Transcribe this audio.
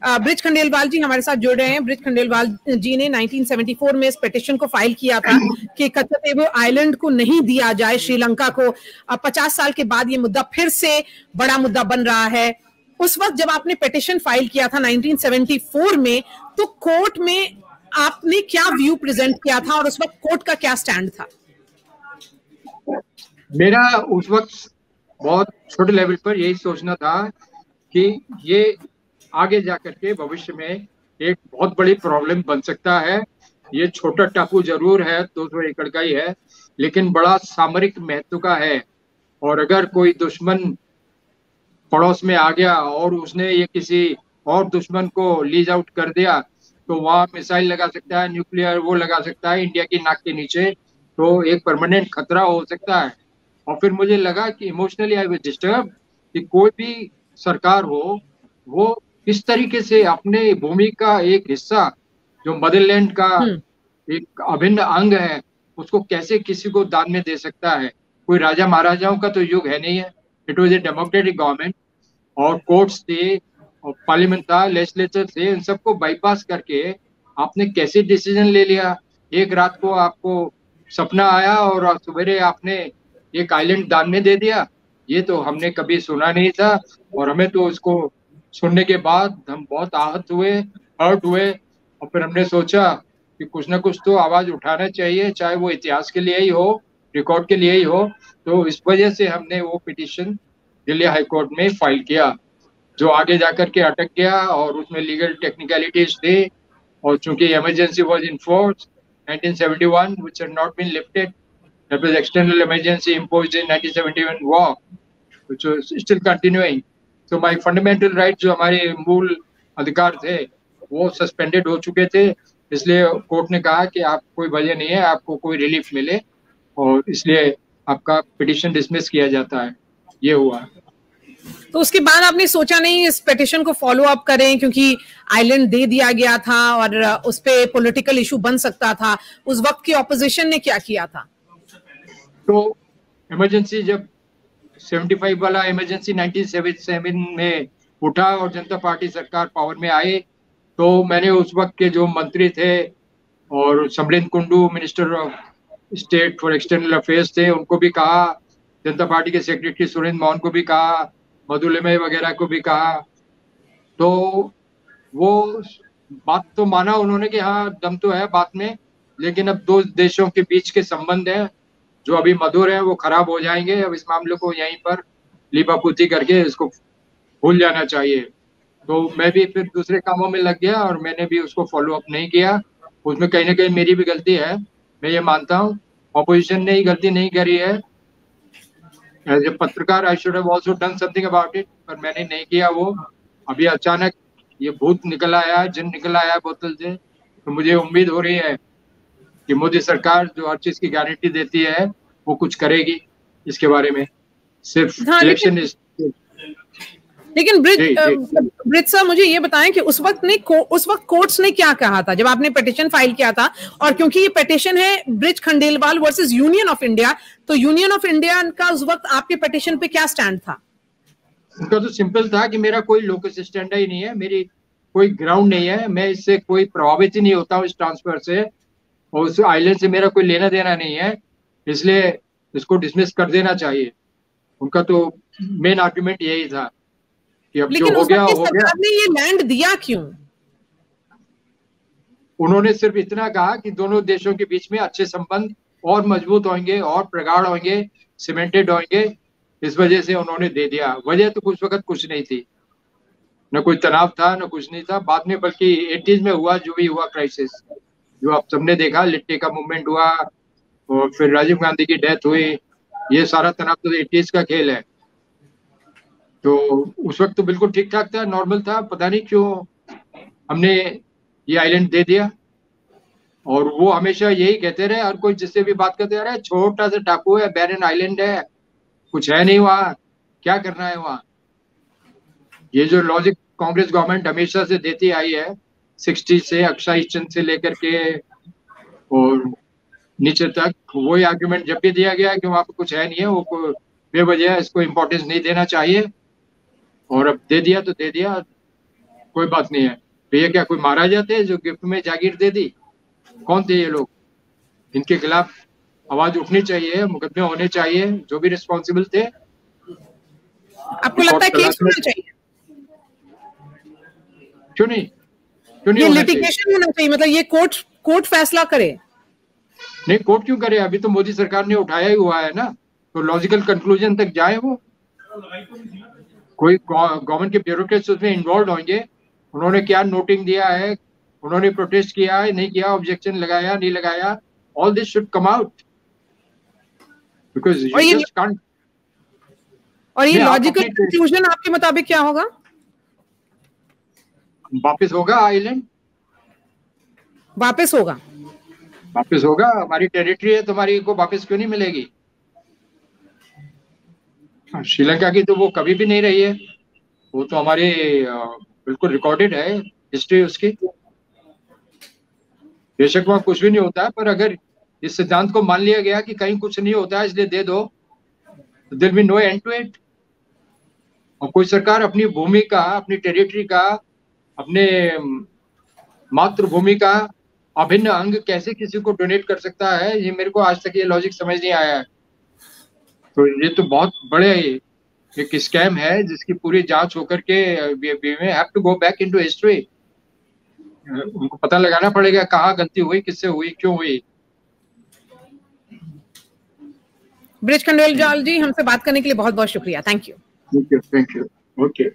Bridge Khandelwal जी हमारे साथ जुड़ रहे हैं। ब्रिज खंडेलवाल जी ने 1974 में इस पिटिशन को फाइल किया था कि कच्चीदेव आइलैंड को नहीं दिया जाए श्रीलंका को। अब 50 साल के बाद ये मुद्दा फिर से बड़ा मुद्दा बन रहा है। उस वक्त जब आपने पिटिशन फाइल किया था 1974 में, तो कोर्ट में आपने क्या व्यू प्रेजेंट किया था और उस वक्त कोर्ट का क्या स्टैंड था? मेरा उस वक्त बहुत छोटे लेवल पर यही सोचना था कि ये आगे जाकर के भविष्य में एक बहुत बड़ी प्रॉब्लम बन सकता है। ये छोटा टापू जरूर है, 200 एकड़ का ही है, लेकिन बड़ा सामरिक महत्व का है। और अगर कोई दुश्मन पड़ोस में आ गया और उसने ये किसी और दुश्मन को लीज आउट कर दिया, तो वहां मिसाइल लगा सकता है, न्यूक्लियर वो लगा सकता है इंडिया की नाक के नीचे, तो एक परमानेंट खतरा हो सकता है। और फिर मुझे लगा कि इमोशनली आई वाज डिस्टर्ब कि कोई भी सरकार हो, वो किस तरीके से अपने भूमि का एक हिस्सा जो मदरलैंड का एक अभिन्न अंग है, उसको कैसे किसी को दान में दे सकता है। कोई राजा महाराजाओं का तो युग है नहीं है, it was a democratic government. और कोर्ट्स थे और पार्लियामेंट था, लेजिस्लेचर थे, इन सबको बाईपास करके आपने कैसे डिसीजन ले लिया। एक रात को आपको सपना आया और सवेरे आपने एक आइलैंड दान में दे दिया। ये तो हमने कभी सुना नहीं था, और हमें तो उसको सुनने के बाद हम बहुत आहत हुए, हर्ट हुए। और फिर हमने सोचा कि कुछ ना कुछ तो आवाज उठाना चाहिए, चाहे वो इतिहास के लिए ही हो, रिकॉर्ड के लिए ही हो। तो इस वजह से हमने वो पिटीशन दिल्ली हाई कोर्ट में फाइल किया, जो आगे जाकर के अटक गया और उसमें लीगल टेक्निकलिटीज थे। और चूंकि emergency was in force 1971 which had not been lifted, that was external emergency imposed in 1971 war which was still continuing, so my fundamental rights, जो हमारे मूल अधिकार थे, वो सस्पेंडेड हो चुके थे। इसलिए कोर्ट ने कहा कि आप कोई वजह नहीं है आपको कोई रिलीफ मिले, और इसलिए आपका पिटीशन डिसमिस किया जाता है। ये हुआ। तो उसके बाद आपने सोचा नहीं इस पिटीशन को फॉलो अप करें, क्योंकि आइलैंड दे दिया गया था और उस पे पॉलिटिकल इशू बन सकता था। उस वक्त की ऑपोजिशन ने क्या किया था? तो इमरजेंसी जब 75 वाला इमरजेंसी 1977 में उठा और जनता पार्टी सरकार पावर में आई, तो मैंने उस वक्त के जो मंत्री थे और Samarendra Kundu minister of state for external affairs थे, उनको भी कहा, जनता पार्टी के सेक्रेटरी सुरेंद्र मोहन को भी कहा, मधुलिमय वगैरह को भी कहा। तो वो बात तो माना उन्होंने कि हाँ दम तो है बात में, लेकिन अब दो देशों के बीच के संबंध हैं जो अभी मधुर है वो खराब हो जाएंगे। अब इस मामले को यहीं पर लीपापोती करके इसको भूल जाना चाहिए। तो मैं भी फिर दूसरे कामों में लग गया और मैंने भी उसको फॉलो अप नहीं किया। उसमें कहीं ना कहीं मेरी भी गलती है, मैं ये मानता हूँ। ऑपोजिशन ने ही गलती नहीं करी है। एज ए पत्रकार I should have also done something about it, पर मैंने नहीं किया वो। अभी अचानक ये भूत निकल आया, जिन निकल आया बोतल से, तो मुझे उम्मीद हो रही है कि मोदी सरकार जो हर चीज की गारंटी देती है वो कुछ करेगी इसके बारे में। सिर्फ इलेक्शन लेकिन ब्रिज सर मुझे ये बताएं कि उस वक्त कोर्ट्स ने क्या कहा था जब आपने पिटीशन फाइल किया था? और क्योंकि ये पिटीशन है bridge Khandelwal versus union of India, तो यूनियन ऑफ इंडिया का उस वक्त आपके पिटीशन पे क्या स्टैंड था? उनका तो सिंपल था कि मेरा कोई लोकस स्टैंड ही नहीं है, मेरी कोई ग्राउंड नहीं है, मैं इससे कोई प्रभावित ही नहीं होता हूँ इस ट्रांसफर से, और उस आइलैंड से मेरा कोई लेना देना नहीं है, इसलिए इसको डिसमिस कर देना चाहिए। उनका तो मेन आर्गुमेंट यही था कि अब लेकिन जो हो गया हो गया। आपने ये लैंड दिया क्यों? उन्होंने सिर्फ इतना कहा कि दोनों देशों के बीच में अच्छे संबंध और मजबूत होंगे और प्रगाढ़ होंगे, सीमेंटेड होंगे, इस वजह से उन्होंने दे दिया। वजह तो उस वक्त कुछ नहीं थी, न कोई तनाव था न कुछ नहीं था। बाद में बल्कि 80s में हुआ जो भी हुआ क्राइसिस, जो आप सबने देखा, लिट्टे का मूवमेंट हुआ और फिर राजीव गांधी की डेथ हुई, ये सारा तनाव तो 80s का खेल है। तो उस वक्त तो बिल्कुल ठीक ठाक था, नॉर्मल था। पता नहीं क्यों हमने ये आइलैंड दे दिया। और वो हमेशा यही कहते रहे, हर कोई जिससे भी बात करते रहे, छोटा सा टापू है, बैरन आइलैंड है, कुछ है नहीं वहाँ, क्या करना है वहाँ। ये जो लॉजिक कांग्रेस गवर्नमेंट हमेशा से देती आई है, 60 से अक्षय चंद से लेकर के और नीचे तक, वही आर्गुमेंट जब भी दिया गया कि वहाँ पे कुछ है नहीं है, वो बेवजह इसको इम्पोर्टेंस नहीं देना चाहिए। और अब दे दिया तो दे दिया, कोई बात नहीं है। तो ये क्या कोई महाराजा थे जो गिफ्ट में जागीर दे दी? कौन थे ये लोग? इनके खिलाफ आवाज उठनी चाहिए, मुकदमे होने चाहिए, जो भी रिस्पॉन्सिबल थे। आपको लगता है केस होना चाहिए? क्यों नहीं ये लिटिगेशन होना चाहिए, मतलब ये कोर्ट फैसला करे। नहीं, कोर्ट क्यों करे? अभी तो मोदी सरकार ने उठाया ही हुआ है ना, तो लॉजिकल कंक्लूजन तक जाए वो। कोई गवर्नमेंट के ब्यूरोक्रेट्स उसमें इन्वॉल्व होंगे, उन्होंने क्या नोटिंग दिया है, उन्होंने प्रोटेस्ट किया है नहीं किया, ऑब्जेक्शन लगाया नहीं लगाया, all this should come out, because you just can't. और ये लॉजिकल कंक्लूजन आपके मुताबिक क्या होगा? वापस होगा आइलैंड, वापस होगा हमारी टेरिटरी है, तुम्हारी को वापस क्यों नहीं मिलेगी? श्रीलंका की तो वो कभी भी नहीं रही है, वो तो हमारे बिल्कुल रिकॉर्डेड है हिस्ट्री उसकी। बेशक वहां कुछ भी नहीं होता है, पर अगर इस सिद्धांत को मान लिया गया कि कहीं कुछ नहीं होता है इसलिए दे दो, तो there will be no end to it. और कोई सरकार अपनी भूमि का, अपनी टेरिटरी का, अपने मातृभूमि का अभिन्न अंग कैसे किसी को डोनेट कर सकता है? ये मेरे को आज तक ये लॉजिक समझ नहीं आया है। तो ये तो बहुत बड़े एक स्कैम है जिसकी पूरी जांच होकर के we have to go back into history. उनको पता लगाना पड़ेगा कहाँ गलती हुई, किससे हुई, क्यों हुई। ब्रिज खंडेलवाल जी, हमसे बात करने के लिए बहुत बहुत शुक्रिया। Thank you. Thank you. Okay.